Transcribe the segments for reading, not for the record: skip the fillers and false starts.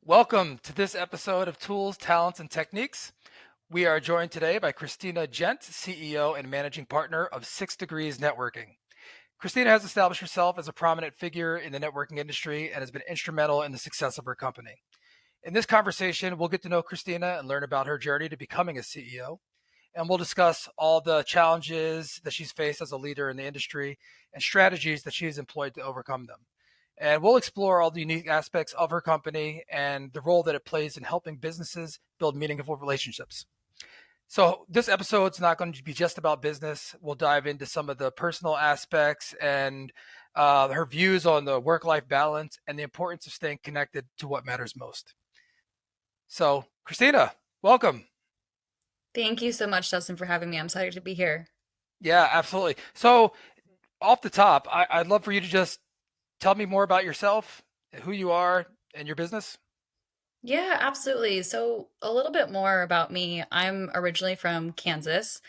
Welcome to this episode of Tools, Talents, and Techniques. We are joined today by Kristina Gent, CEO and Managing Partner of 6° Networking. Kristina has established herself as a prominent figure in the networking industry and has been instrumental in the success of her company. In this conversation, we'll get to know Kristina and learn about her journey to becoming a CEO. And we'll discuss all the challenges that she's faced as a leader in the industry and strategies that she's employed to overcome them. And we'll explore all the unique aspects of her company and the role that it plays in helping businesses build meaningful relationships. So this episode's not going to be just about business. We'll dive into some of the personal aspects and her views on the work-life balance and the importance of staying connected to what matters most. So, Kristina, welcome. Thank you so much, Dustin, for having me. I'm excited to be here. Yeah, absolutely. So, off the top, I'd love for you to just tell me more about yourself, who you are, and your business. Yeah, absolutely. So, a little bit more about me. I'm originally from Kansas,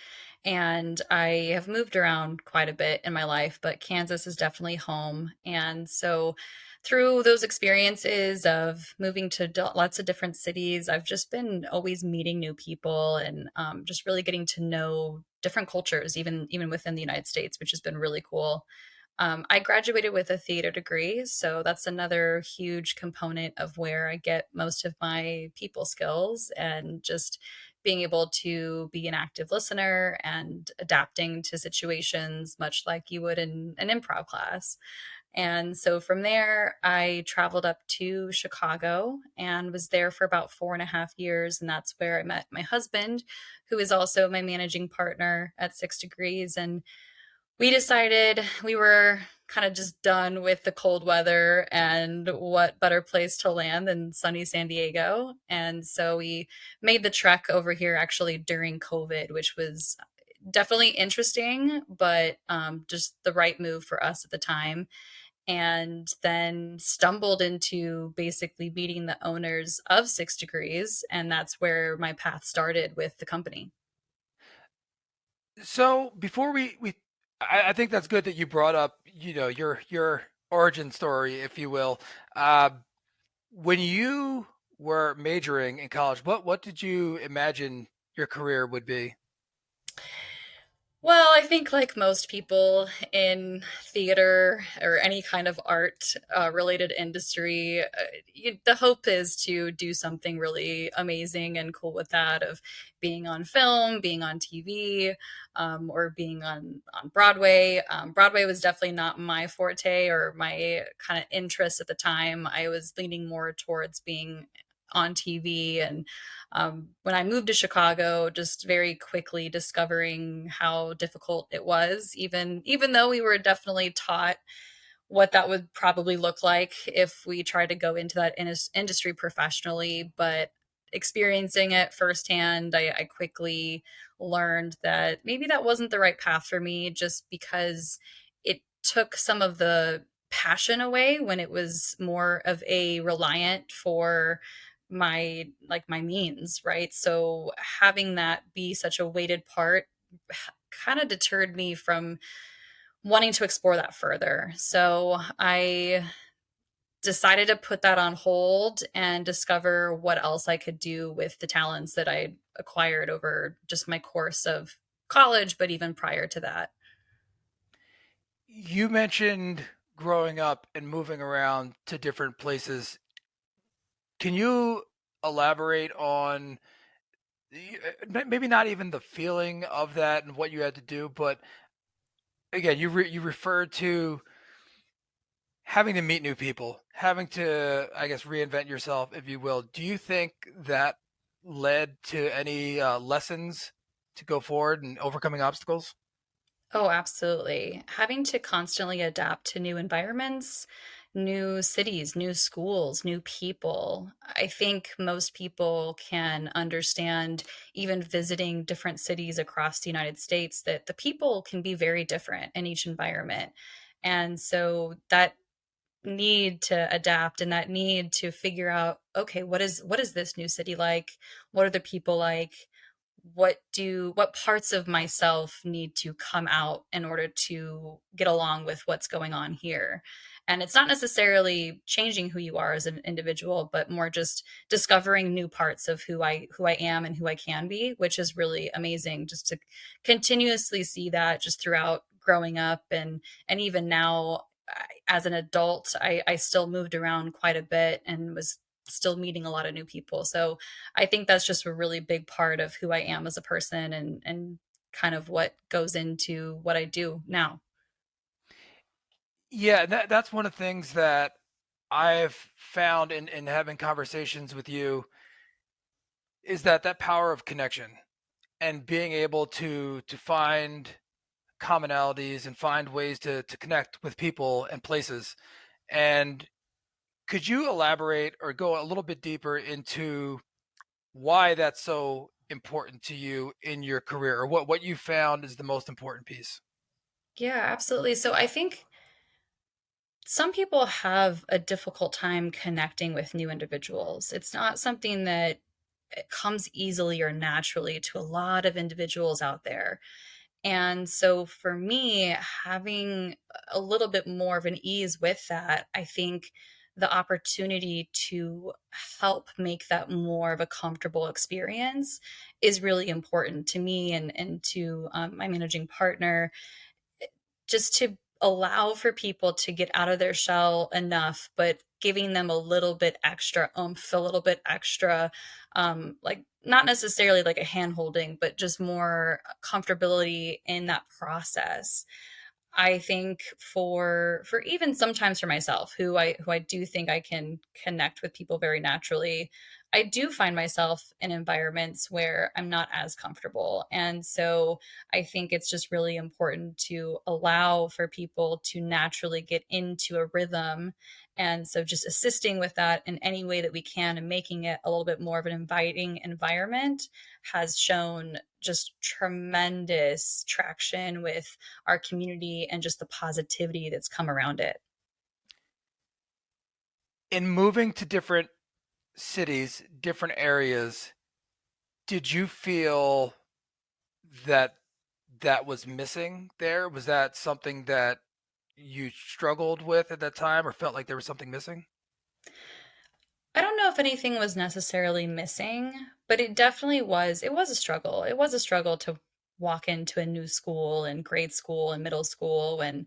and I have moved around quite a bit in my life, but Kansas is definitely home. And so, through those experiences of moving to lots of different cities, I've just been always meeting new people and just really getting to know different cultures, even within the United States, which has been really cool. I graduated with a theater degree, so that's another huge component of where I get most of my people skills and just being able to be an active listener and adapting to situations, much like you would in an improv class. And so from there, I traveled up to Chicago and was there for about 4.5 years. And that's where I met my husband, who is also my managing partner at 6°. And we decided we were kind of just done with the cold weather, and what better place to land than sunny San Diego. And so we made the trek over here actually during COVID, which was definitely interesting, but just the right move for us at the time. And then stumbled into basically meeting the owners of 6°. And that's where my path started with the company. So before I think that's good that you brought up, your origin story, if you will. Uh, when you were majoring in college, what did you imagine your career would be? Well, I think like most people in theater or any kind of art related industry, the hope is to do something really amazing and cool with that, of being on film, being on TV, or being on Broadway. Broadway was definitely not my forte or my kind of interest at the time. I was leaning more towards being on TV. And when I moved to Chicago, just very quickly discovering how difficult it was, even though we were definitely taught what that would probably look like if we tried to go into that industry professionally. But experiencing it firsthand, I quickly learned that maybe that wasn't the right path for me, just because it took some of the passion away when it was more of a reliant for my means, right? So having that be such a weighted part kind of deterred me from wanting to explore that further. So I decided to put that on hold and discover what else I could do with the talents that I acquired over just my course of college, but even prior to that. You mentioned growing up and moving around to different places. Can you elaborate on maybe not even the feeling of that and what you had to do, but again, you referred to having to meet new people, having to, I guess, reinvent yourself, if you will. Do you think that led to any lessons to go forward and overcoming obstacles? Oh, absolutely. Having to constantly adapt to new environments, new cities, new schools, new people. I think most people can understand, even visiting different cities across the United States, that the people can be very different in each environment. And so that need to adapt and that need to figure out, okay, what is this new city like? What are the people like? what parts of myself need to come out in order to get along with what's going on here. And it's not necessarily changing who you are as an individual, but more just discovering new parts of who I am and who I can be, which is really amazing just to continuously see that just throughout growing up. And even now, as an adult, I still moved around quite a bit and was still meeting a lot of new people. So I think that's just a really big part of who I am as a person, and kind of what goes into what I do now. Yeah, that's one of the things that I've found in having conversations with you is that power of connection and being able to find commonalities and find ways to connect with people and places. And could you elaborate or go a little bit deeper into why that's so important to you in your career, or what you found is the most important piece? Yeah, absolutely. So I think some people have a difficult time connecting with new individuals. It's not something that it comes easily or naturally to a lot of individuals out there. And so for me, having a little bit more of an ease with that, I think the opportunity to help make that more of a comfortable experience is really important to me, and to my managing partner, just to allow for people to get out of their shell enough, but giving them a little bit extra oomph, a little bit extra, like not necessarily like a hand holding, but just more comfortability in that process. I think for even sometimes for myself, who I do think I can connect with people very naturally, I do find myself in environments where I'm not as comfortable. And so I think it's just really important to allow for people to naturally get into a rhythm. And so just assisting with that in any way that we can and making it a little bit more of an inviting environment has shown just tremendous traction with our community and just the positivity that's come around it. In moving to different cities, different areas, did you feel that that was missing there? Was that something that you struggled with at that time or felt like there was something missing? I don't know if anything was necessarily missing, but it was a struggle. It was a struggle to walk into a new school and grade school and middle school when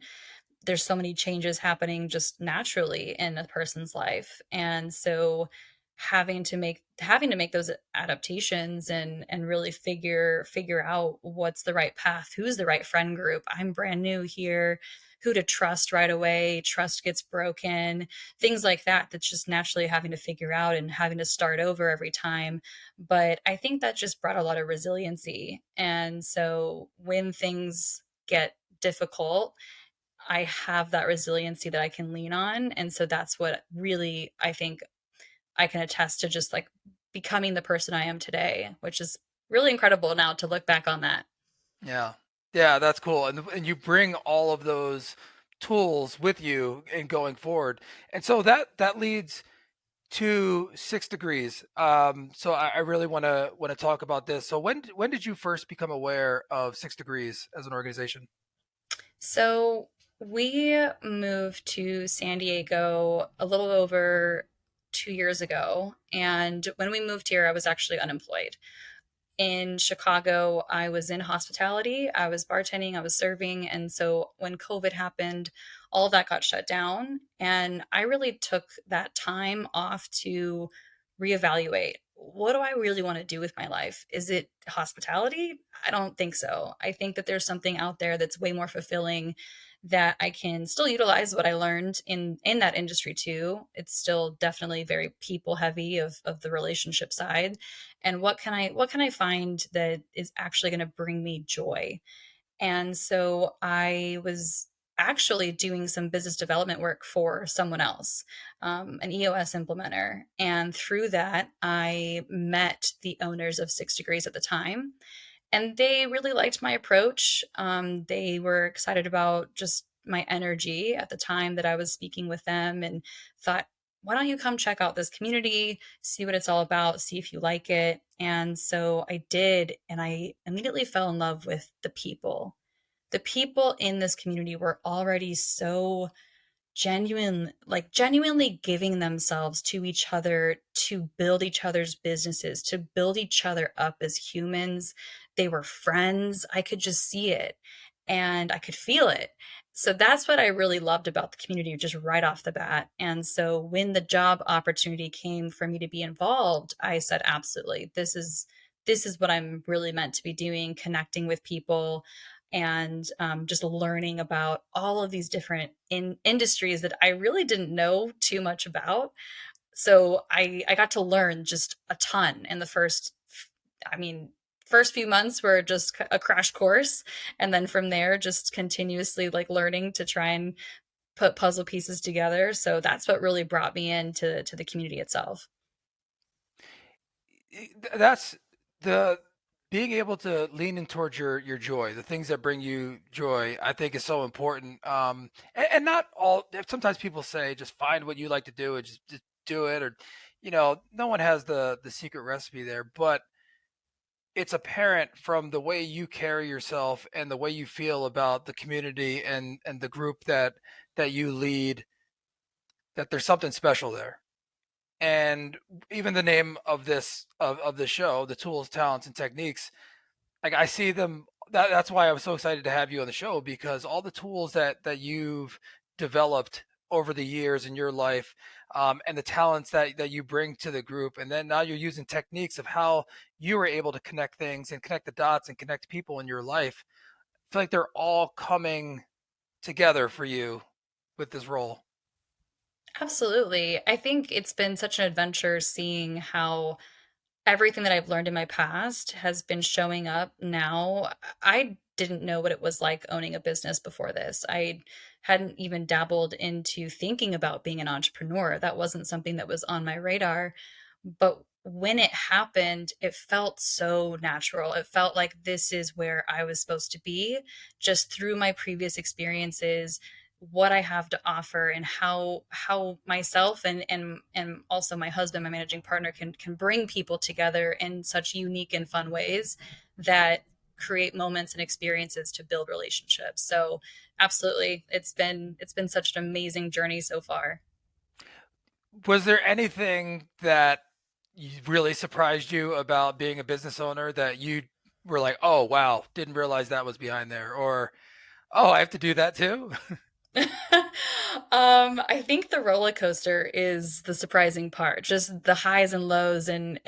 there's so many changes happening just naturally in a person's life. And so having to make those adaptations and really figure out what's the right path, who's the right friend group. I'm brand new here, who to trust right away, trust gets broken, things like that, that's just naturally having to figure out and having to start over every time. But I think that just brought a lot of resiliency. And so when things get difficult, I have that resiliency that I can lean on. And so that's what really I think I can attest to, just like becoming the person I am today, which is really incredible now to look back on that. Yeah. Yeah, that's cool. And you bring all of those tools with you in going forward. And so that leads to 6 degrees. So I really want to talk about this. So when did you first become aware of 6 degrees as an organization? So we moved to San Diego a little over 2 years ago. And when we moved here, I was actually unemployed. In Chicago, I was in hospitality, I was bartending, I was serving. And so when COVID happened, all of that got shut down. And I really took that time off to reevaluate, what do I really want to do with my life? Is it hospitality? I don't think so. I think that there's something out there that's way more fulfilling, that I can still utilize what I learned in that industry too. It's still definitely very people heavy of the relationship side. And what can I find that is actually going to bring me joy? And so I was actually doing some business development work for someone else, an EOS implementer. And through that, I met the owners of 6 Degrees at the time. And they really liked my approach. They were excited about just my energy at the time that I was speaking with them, and thought why don't you come check out this community, see what it's all about, see if you like it? And so I did, and I immediately fell in love with the people. The people in this community were already so genuinely giving themselves to each other to build each other's businesses, to build each other up as humans. They were friends. I could just see it and I could feel it. So that's what I really loved about the community just right off the bat. And so when the job opportunity came for me to be involved, I said absolutely. This is what I'm really meant to be doing, connecting with people and just learning about all of these different industries that I really didn't know too much about. So I got to learn just a ton in the I mean, first few months were just a crash course, and then from there, just continuously like learning to try and put puzzle pieces together. So that's what really brought me into the community itself. That's the being able to lean in towards your joy, the things that bring you joy, I think is so important. And not all. Sometimes people say just find what you like to do and just do it, or no one has the secret recipe there, but it's apparent from the way you carry yourself and the way you feel about the community and the group that you lead, that there's something special there. And even the name of of the show, the tools, talents, and techniques, like I see them. That's why I was so excited to have you on the show, because all the tools that you've developed over the years in your life, and the talents that you bring to the group, and then now you're using techniques of how you were able to connect things and connect the dots and connect people in your life. I feel like they're all coming together for you with this role. Absolutely. I think it's been such an adventure seeing how everything that I've learned in my past has been showing up now. I didn't know what it was like owning a business before this. I hadn't even dabbled into thinking about being an entrepreneur. That wasn't something that was on my radar. But when it happened, it felt so natural. It felt like this is where I was supposed to be, just through my previous experiences, what I have to offer, and how myself and also my husband, my managing partner, can bring people together in such unique and fun ways that create moments and experiences to build relationships. So absolutely, it's been such an amazing journey so far. Was there anything that really surprised you about being a business owner that you were like, oh, wow, didn't realize that was behind there? Or, oh, I have to do that too? I think the roller coaster is the surprising part, just the highs and lows, and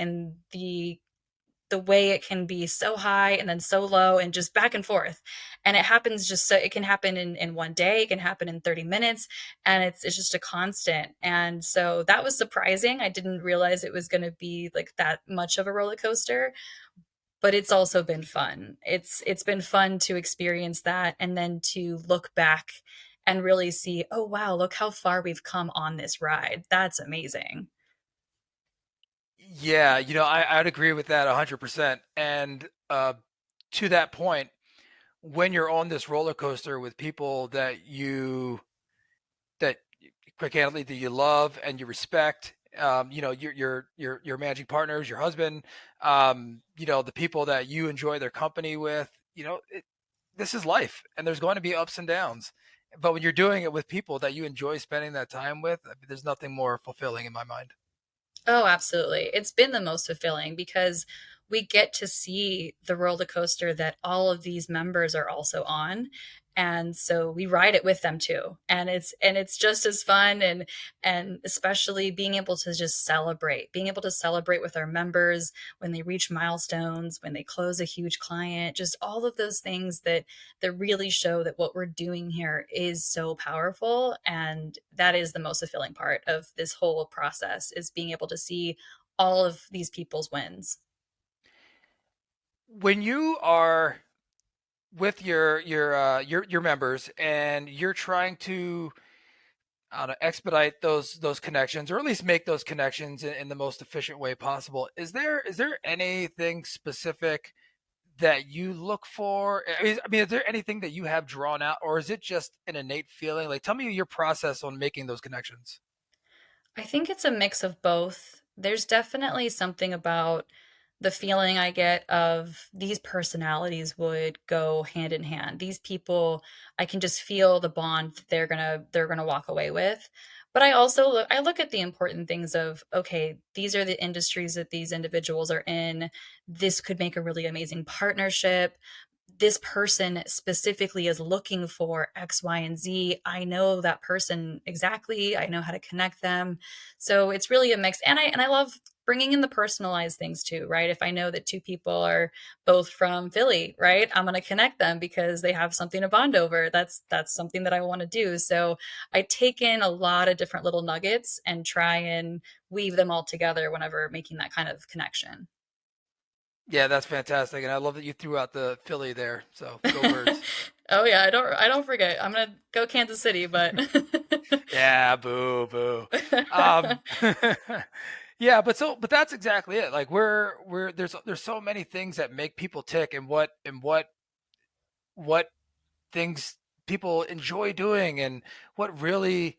the way it can be so high and then so low and just back and forth. And it happens just so it can happen in one day, it can happen in 30 minutes, and it's just a constant. And so that was surprising. I didn't realize it was going to be like that much of a roller coaster, but it's also been fun. It's been fun to experience that and then to look back and really see, oh wow, look how far we've come on this ride. That's amazing. Yeah, I'd agree with that 100%. And to that point, when you're on this roller coaster with people that quite candidly that you love and you respect, your managing partners, your husband, the people that you enjoy their company with, this is life, and there's going to be ups and downs. But when you're doing it with people that you enjoy spending that time with, I mean, there's nothing more fulfilling in my mind. Oh, absolutely. It's been the most fulfilling because we get to see the roller coaster that all of these members are also on. And so we ride it with them too. And it's just as fun, and especially being able to just celebrate, being able to celebrate with our members when they reach milestones, when they close a huge client, just all of those things that really show that what we're doing here is so powerful. And that is the most fulfilling part of this whole process, is being able to see all of these people's wins. When you are with your members and you're trying to, I don't know, expedite those connections, or at least make those connections in the most efficient way possible, is there anything specific that you look for? I mean, is there anything that you have drawn out, or is it just an innate feeling? Like, tell me your process on making those connections. I think it's a mix of both. There's definitely something about the feeling I get of these personalities would go hand in hand. These people, I can just feel the bond that they're gonna walk away with. But I look at the important things of, okay, these are the industries that these individuals are in. This could make a really amazing partnership. This person specifically is looking for X, Y, and Z. I know that person exactly. I know how to connect them. So it's really a mix. And I love bringing in the personalized things too, right? If I know that two people are both from Philly, right? I'm going to connect them because they have something to bond over. That's something that I want to do. So I take in a lot of different little nuggets and try and weave them all together whenever making that kind of connection. Yeah, that's fantastic, and I love that you threw out the Philly there. So go Birds. Oh yeah, I don't forget. I'm gonna go Kansas City, but Yeah, boo, boo. Um, yeah, but that's exactly it. Like we're there's so many things that make people tick, and what things people enjoy doing, and what really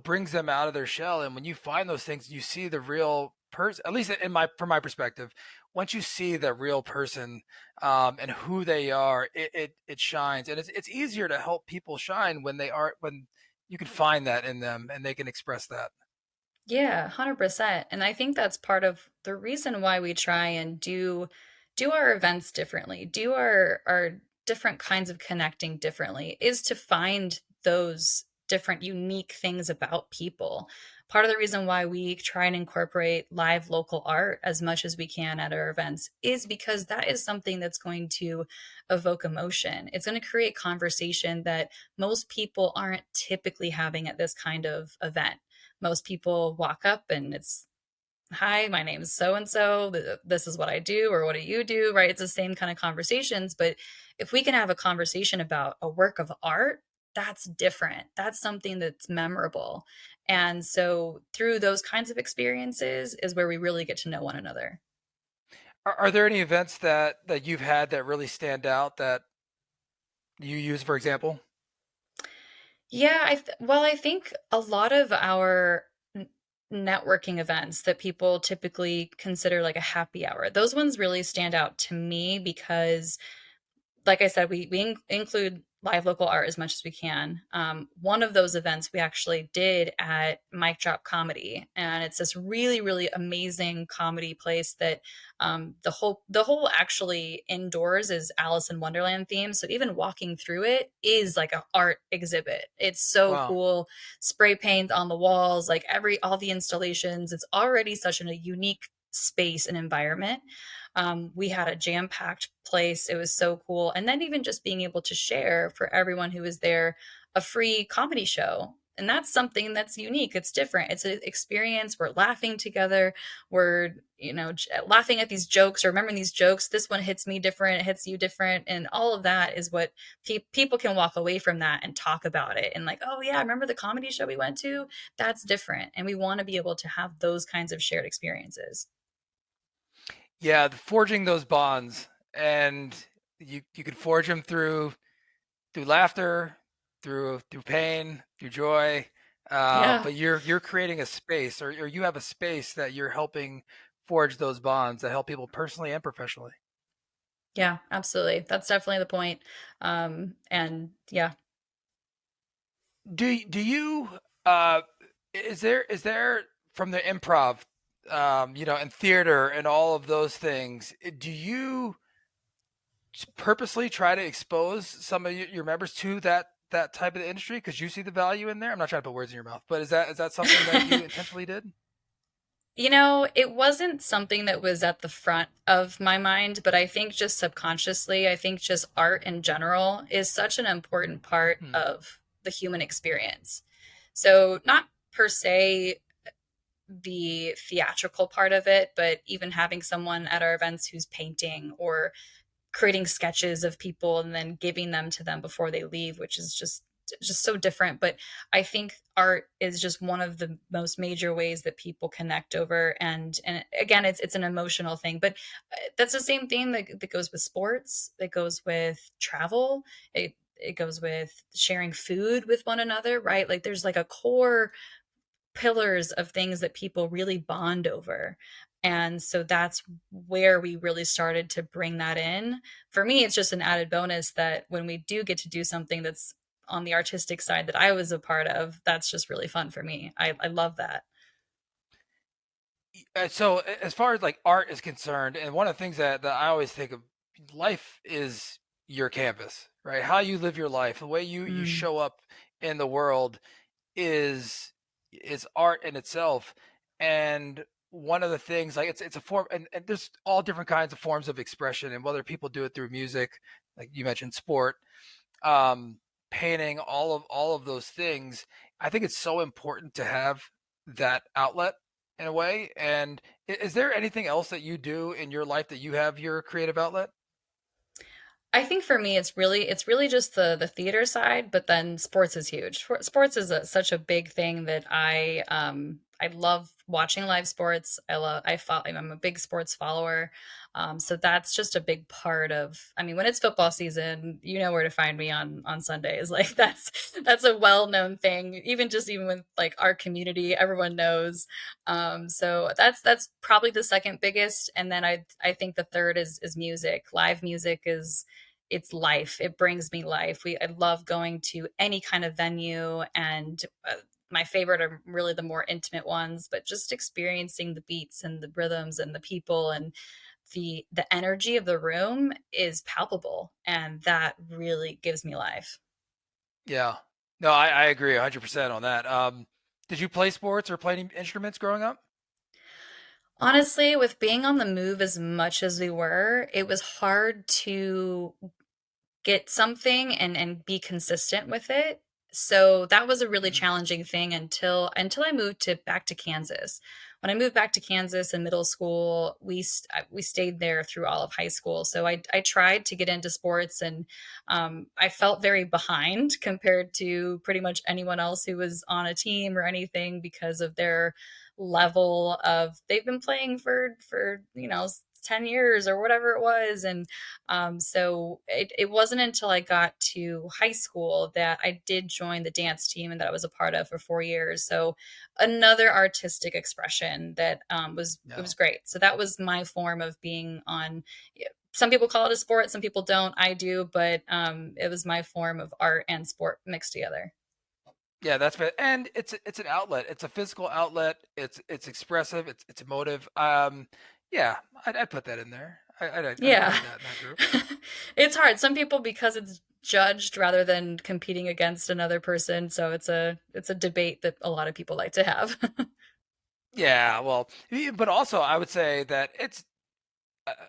brings them out of their shell. And when you find those things, you see the real person. At least in my from my perspective, once you see the real person and who they are, it shines, and it's easier to help people shine when you can find that in them and they can express that. Yeah, 100%. And I think that's part of the reason why we try and do our events differently, do our different kinds of connecting differently, is to find those different unique things about people. Part of the reason why we try and incorporate live local art as much as we can at our events is because that is something that's going to evoke emotion. It's going to create conversation that most people aren't typically having at this kind of event. Most people walk up and it's, hi, my name is so and so, this is what I do, or what do you do, right? It's the same kind of conversations. But if we can have a conversation about a work of art, that's different. That's something that's memorable. And so through those kinds of experiences is where we really get to know one another. Are there any events that you've had that really stand out that you use, for example? Yeah, well, I think a lot of our networking events that people typically consider like a happy hour, those ones really stand out to me because, like I said, we include live local art as much as we can. One of those events we actually did at Mic Drop Comedy, and it's this really really amazing comedy place that the whole actually indoors is Alice in Wonderland theme. So even walking through it is like an art exhibit. It's so Wow. cool. Spray paint on the walls, like every all the installations. It's already such a unique space and environment. We had a jam packed place. It was so cool. And then even just being able to share for everyone who was there a free comedy show. And that's something that's unique. It's different. It's an experience. We're laughing together. We're, laughing at these jokes or remembering these jokes. This one hits me different. It hits you different. And all of that is what people can walk away from that and talk about it. And like, oh, yeah, remember the comedy show we went to? That's different. And we want to be able to have those kinds of shared experiences. Yeah, forging those bonds, and you can forge them through laughter, through pain, through joy. Yeah. But you're creating a space, or you have a space that you're helping forge those bonds that help people personally and professionally. Yeah, absolutely. That's definitely the point. And yeah. Do you uh is there from the improv, and theater and all of those things, do you purposely try to expose some of your members to that type of industry because you see the value in there? I'm not trying to put words in your mouth, but is that something that you intentionally did? It wasn't something that was at the front of my mind, but I think just subconsciously, I think just art in general is such an important part Hmm. of the human experience. So, not per se the theatrical part of it, but even having someone at our events who's painting or creating sketches of people and then giving them to them before they leave, which is just so different. But I think art is just one of the most major ways that people connect over. And again, it's an emotional thing. But that's the same thing that goes with sports, that goes with travel. It goes with sharing food with one another, right? Like there's like a core pillars of things that people really bond over. And so that's where we really started to bring that in. For me, it's just an added bonus that when we do get to do something that's on the artistic side that I was a part of, that's just really fun for me. I love that. So as far as like art is concerned, and one of the things that I always think of, life is your canvas, right? How you live your life, the way you Mm. show up in the world is is art in itself. And one of the things, like it's a form, and there's all different kinds of forms of expression, and whether people do it through music, like you mentioned, sport, um, painting, all of those things. I think it's so important to have that outlet in a way. And is there anything else that you do in your life that you have your creative outlet? I think for me, it's really just the theater side, but then sports is huge. Sports is such a big thing that I love watching live sports. I'm a big sports follower, so that's just a big part of. I mean, when it's football season, you know where to find me on Sundays. Like that's a well known thing. Even with like our community, everyone knows. So that's probably the second biggest, and then I think the third is music. Live music is it's life. It brings me life. I love going to any kind of venue, and my favorite are really the more intimate ones, but just experiencing the beats and the rhythms and the people and the energy of the room is palpable, and that really gives me life. Yeah. No, I agree 100% on that. Did you play sports or play any instruments growing up? Honestly, with being on the move as much as we were, it was hard to get something and be consistent with it. So that was a really Mm. challenging thing until I moved to back to Kansas. When I moved back to Kansas in middle school, we stayed there through all of high school. So I tried to get into sports, and I felt very behind compared to pretty much anyone else who was on a team or anything because of their level of they've been playing for 10 years or whatever it was. And so it wasn't until I got to high school that I did join the dance team and that I was a part of for 4 years. So another artistic expression that it No. was great. So that was my form of being on. Some people call it a sport, some people don't. I do, but it was my form of art and sport mixed together. Yeah, that's fair. And it's an outlet. It's a physical outlet. It's expressive. It's emotive. Yeah, I'd put that in there. I'd Yeah. include that in that group. It's hard. Some people because it's judged rather than competing against another person, so it's a debate that a lot of people like to have. Yeah, well, but also I would say that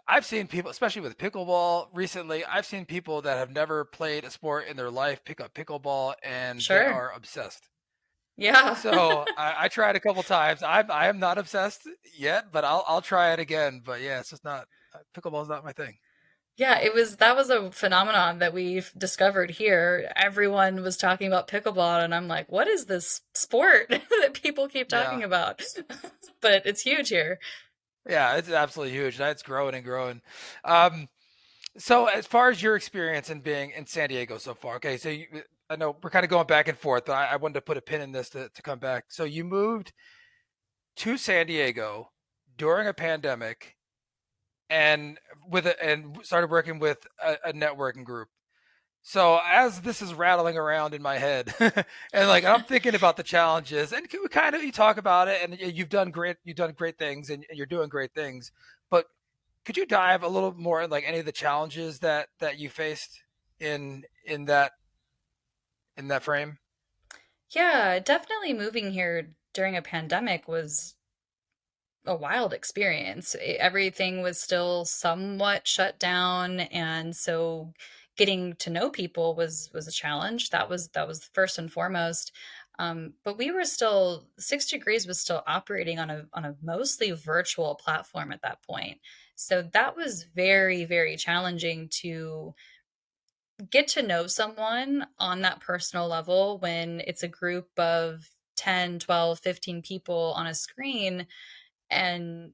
I've seen people, especially with pickleball recently, I've seen people that have never played a sport in their life pick up pickleball and they Sure. are obsessed. Yeah. So I tried a couple times. I am not obsessed yet, but I'll try it again. But yeah, it's just not pickleball's not my thing. Yeah, that was a phenomenon that we've discovered here. Everyone was talking about pickleball, and I'm like, what is this sport that people keep Yeah, talking about? But it's huge here. yeah, it's absolutely huge. It's growing and growing. Um, so as far as your experience in being in San Diego so far, okay, so I know we're kind of going back and forth, but I wanted to put a pin in this to come back. So you moved to San Diego during a pandemic and and started working with a networking group. So as this is rattling around in my head, and like I'm thinking about the challenges, and we kind of you talk about it, and you've done great things, and you're doing great things. But could you dive a little more in like any of the challenges that you faced in that frame? Yeah, definitely moving here during a pandemic was a wild experience. Everything was still somewhat shut down, and so getting to know people was a challenge. That was first and foremost. But we were still 6 Degrees was still operating on a mostly virtual platform at that point. So that was very, very challenging to get to know someone on that personal level when it's a group of 10, 12, 15 people on a screen and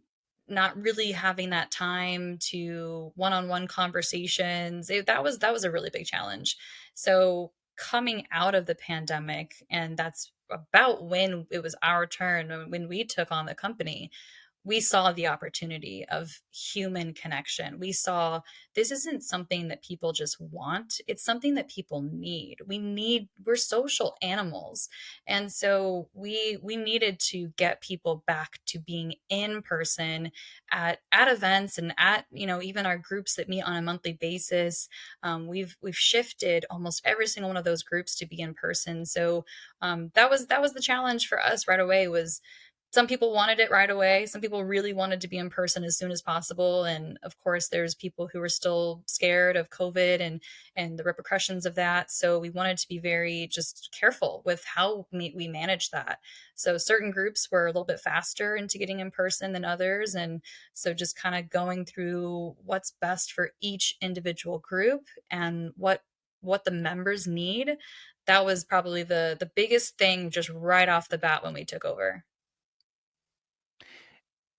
not really having that time to one-on-one conversations. That was a really big challenge. So coming out of the pandemic, and that's about when it was our turn, when we took on the company, we saw the opportunity of human connection. We saw this isn't something that people just want, it's something that people need. We're social animals. And so we needed to get people back to being in person at events and at, even our groups that meet on a monthly basis. We've shifted almost every single one of those groups to be in person. So that was the challenge for us right away. Was some people wanted it right away. Some people really wanted to be in person as soon as possible. And of course, there's people who are still scared of COVID and the repercussions of that. So we wanted to be very just careful with how we manage that. So certain groups were a little bit faster into getting in person than others. And so just kind of going through what's best for each individual group and what the members need. That was probably the biggest thing just right off the bat when we took over.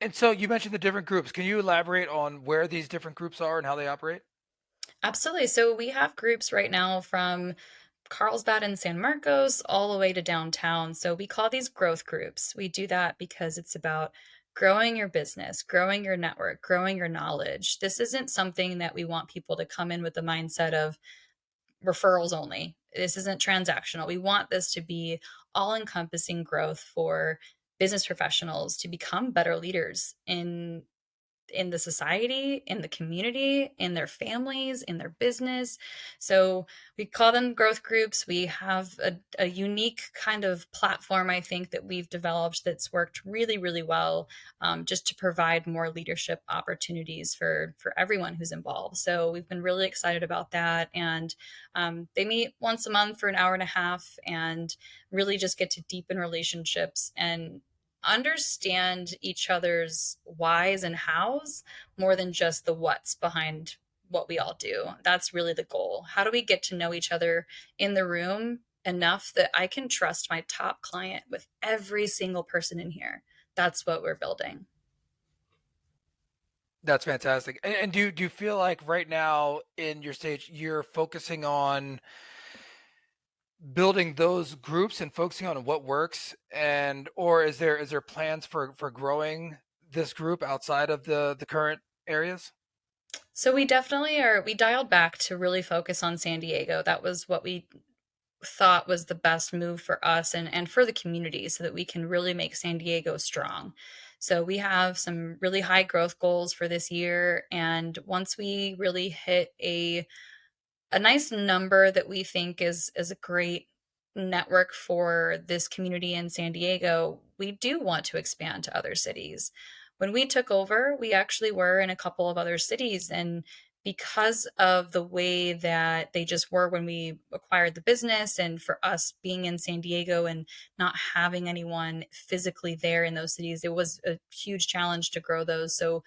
And so you mentioned the different groups. Can you elaborate on where these different groups are and how they operate? Absolutely. So we have groups right now from Carlsbad and San Marcos all the way to downtown. So we call these growth groups. We do that because it's about growing your business, growing your network, growing your knowledge. This isn't something that we want people to come in with the mindset of referrals only. This isn't transactional. We want this to be all encompassing growth for business professionals to become better leaders in the society, in the community, in their families, in their business. So we call them growth groups. We have a unique kind of platform, I think, that we've developed that's worked really, really well, just to provide more leadership opportunities for everyone who's involved. So we've been really excited about that. And they meet once a month for an hour and a half and really just get to deepen relationships and understand each other's whys and hows more than just the what's behind what we all do. That's really the goal. How do we get to know each other in the room enough that I can trust my top client with every single person in here? That's what we're building. That's fantastic. And do you feel like right now in your stage you're focusing on building those groups and focusing on what works, and or is there plans for growing this group outside of the current areas? So we dialed back to really focus on San Diego. That was what we thought was the best move for us and for the community so that we can really make San Diego strong. So we have some really high growth goals for this year. And once we really hit a nice number that we think is a great network for this community in San Diego, we do want to expand to other cities. When we took over, we actually were in a couple of other cities. And because of the way that they just were when we acquired the business, and for us being in San Diego and not having anyone physically there in those cities, it was a huge challenge to grow those. So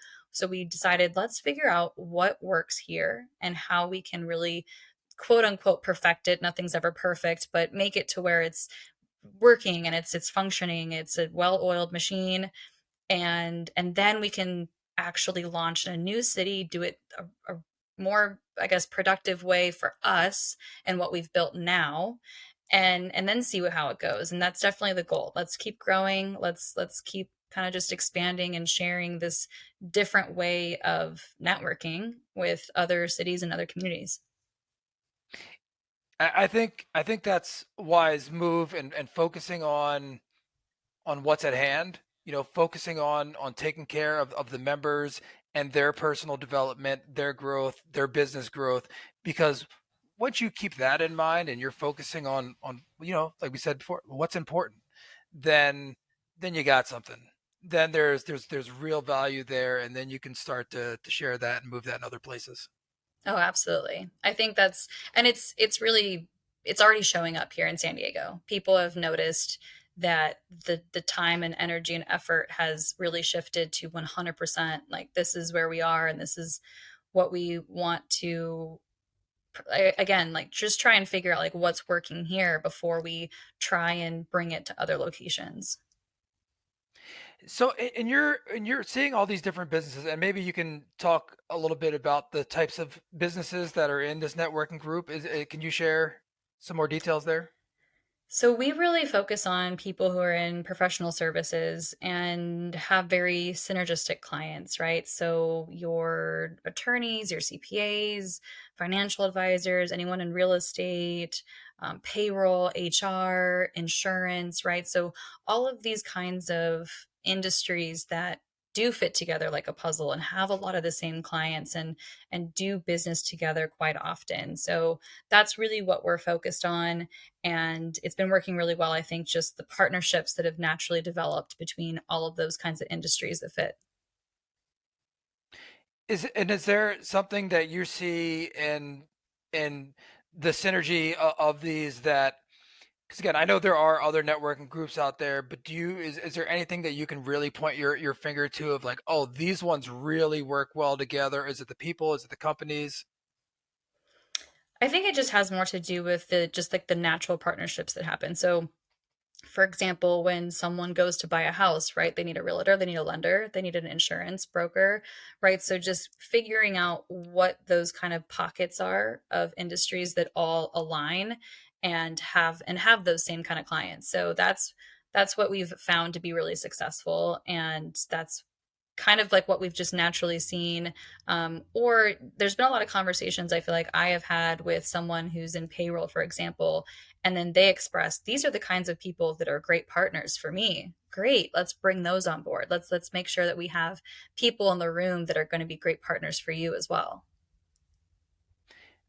we decided, let's figure out what works here and how we can really quote unquote perfect it. Nothing's ever perfect, but make it to where it's working and it's functioning. It's a well-oiled machine, and then we can actually launch in a new city, do it a more, I guess, productive way for us and what we've built now, and then see how it goes. And that's definitely the goal. Let's keep growing. Let's keep kind of just expanding and sharing this different way of networking with other cities and other communities. I think that's a wise move, and focusing on what's at hand, focusing on taking care of the members and their personal development, their growth, their business growth. Because once you keep that in mind and you're focusing on like we said before, what's important, then you got something. Then there's real value there, and then you can start to share that and move that in other places. Oh, absolutely. I think that's, and it's really, it's already showing up here in San Diego. People have noticed that the time and energy and effort has really shifted to 100%. Like, this is where we are and this is what we want to, again, like, just try and figure out like what's working here before we try and bring it to other locations. So, and you're seeing all these different businesses, and maybe you can talk a little bit about the types of businesses that are in this networking group. Can you share some more details there? So we really focus on people who are in professional services and have very synergistic clients, right? So your attorneys, your CPAs, financial advisors, anyone in real estate, payroll, HR, insurance, right? So all of these kinds of industries that do fit together like a puzzle and have a lot of the same clients and do business together quite often. So that's really what we're focused on, and it's been working really well. I think just the partnerships that have naturally developed between all of those kinds of industries that fit. Is there something that you see in the synergy of these that, because again, I know there are other networking groups out there, but is there anything that you can really point your finger to of like, oh, these ones really work well together? Is it the people? Is it the companies? I think it just has more to do with the just like the natural partnerships that happen. So for example, when someone goes to buy a house, right, they need a realtor, they need a lender, they need an insurance broker, right? So just figuring out what those kind of pockets are of industries that all align and have those same kind of clients. So that's what we've found to be really successful, and that's kind of like what we've just naturally seen. Or there's been a lot of conversations I feel like I have had with someone who's in payroll, for example, and then they express these are the kinds of people that are great partners for me. Great, let's bring those on board. Let's make sure that we have people in the room that are going to be great partners for you as well.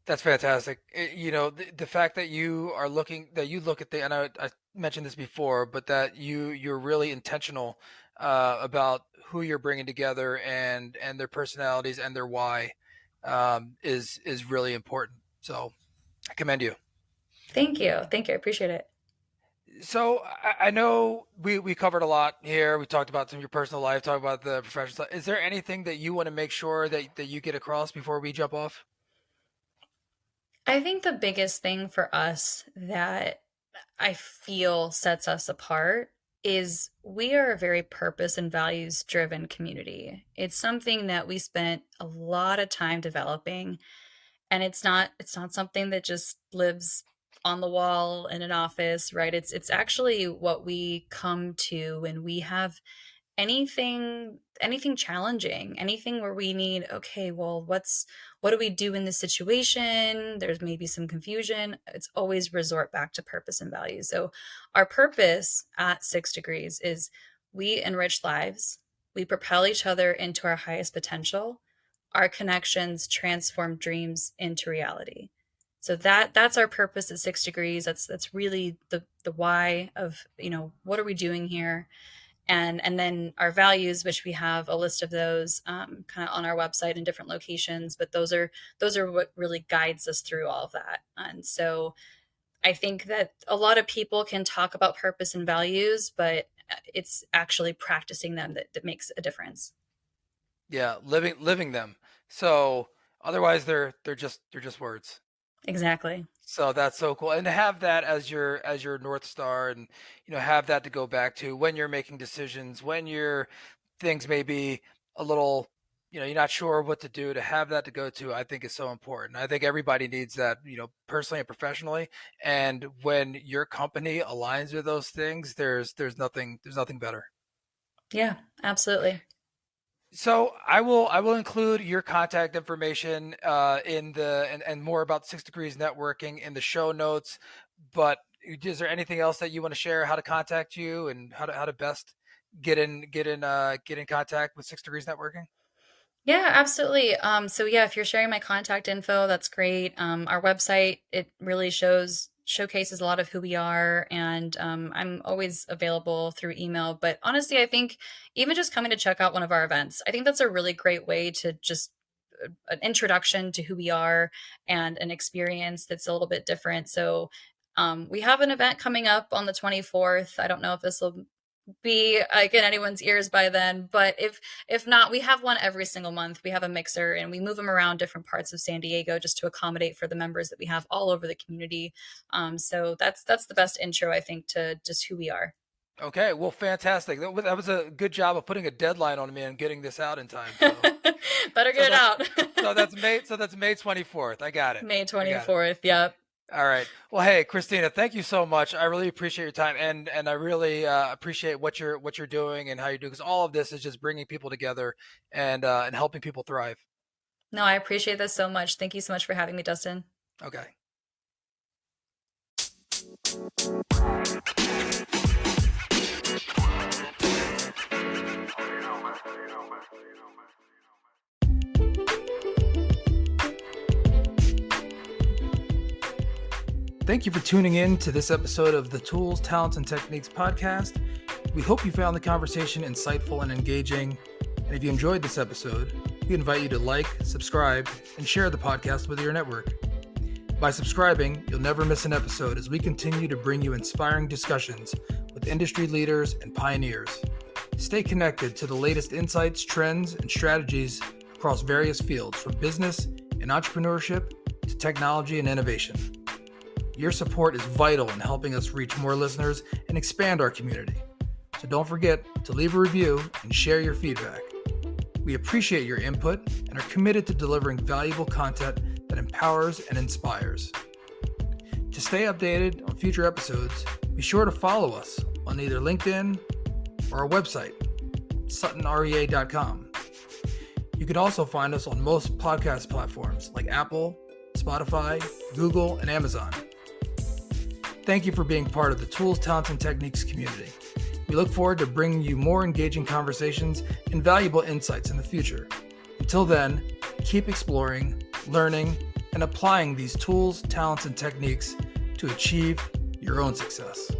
That's fantastic. The fact that you look at and I mentioned this before, but that you're really intentional about who you're bringing together and their personalities and their why is really important. So I commend you. Thank you. Thank you. I appreciate it. So I know we covered a lot here. We talked about some of your personal life, talked about the professional stuff. Is there anything that you want to make sure that you get across before we jump off? I think the biggest thing for us that I feel sets us apart is we are a very purpose and values driven community. It's something that we spent a lot of time developing, and it's not something that just lives on the wall in an office, right? It's actually what we come to when we have anything challenging, anything where we need, okay, well, what do we do in this situation? There's maybe some confusion. It's always resort back to purpose and values. So our purpose at 6 Degrees is we enrich lives, we propel each other into our highest potential, our connections transform dreams into reality. So that's our purpose at 6 Degrees. That's really the why of, what are we doing here? And then our values, which we have a list of those, kind of on our website in different locations, but those are what really guides us through all of that. And so I think that a lot of people can talk about purpose and values, but it's actually practicing them that makes a difference. Yeah, living them. So otherwise they're just words. Exactly. So that's so cool. And to have that as your North Star and have that to go back to when you're making decisions, when your things may be a little, you're not sure what to do, to have that to go to, I think is so important. I think everybody needs that, personally and professionally. And when your company aligns with those things, there's nothing better. Yeah, absolutely. So I will include your contact information in and more about 6 Degrees Networking in the show notes. But is there anything else that you want to share? How to contact you and how to best get in contact with 6 Degrees Networking? Yeah, absolutely. So yeah, if you're sharing my contact info, that's great. Our website, it really showcases a lot of who we are, and I'm always available through email. But honestly, I think even just coming to check out one of our events, I think that's a really great way to just an introduction to who we are and an experience that's a little bit different. So we have an event coming up on the 24th. I don't know if this will be in anyone's ears by then, but if not, we have one every single month. We have a mixer and we move them around different parts of San Diego just to accommodate for the members that we have all over the community. So that's the best intro, I think, to just who we are. Okay, well, fantastic. That was a good job of putting a deadline on me and getting this out in time. So Better so get it that's out. so that's May 24th. I got it. May I got it. 24th. Yep. All right. Well, hey, Kristina, thank you so much. I really appreciate your time, and I really appreciate what you're doing and how you do, because all of this is just bringing people together and helping people thrive. No, I appreciate this so much. Thank you so much for having me, Dustin. Okay. Thank you for tuning in to this episode of the Tools, Talents, and Techniques podcast. We hope you found the conversation insightful and engaging. And if you enjoyed this episode, we invite you to like, subscribe, and share the podcast with your network. By subscribing, you'll never miss an episode as we continue to bring you inspiring discussions with industry leaders and pioneers. Stay connected to the latest insights, trends, and strategies across various fields, from business and entrepreneurship to technology and innovation. Your support is vital in helping us reach more listeners and expand our community. So don't forget to leave a review and share your feedback. We appreciate your input and are committed to delivering valuable content that empowers and inspires. To stay updated on future episodes, be sure to follow us on either LinkedIn or our website, suttonrea.com. You can also find us on most podcast platforms like Apple, Spotify, Google, and Amazon. Thank you for being part of the Tools, Talents, and Techniques community. We look forward to bringing you more engaging conversations and valuable insights in the future. Until then, keep exploring, learning, and applying these tools, talents, and techniques to achieve your own success.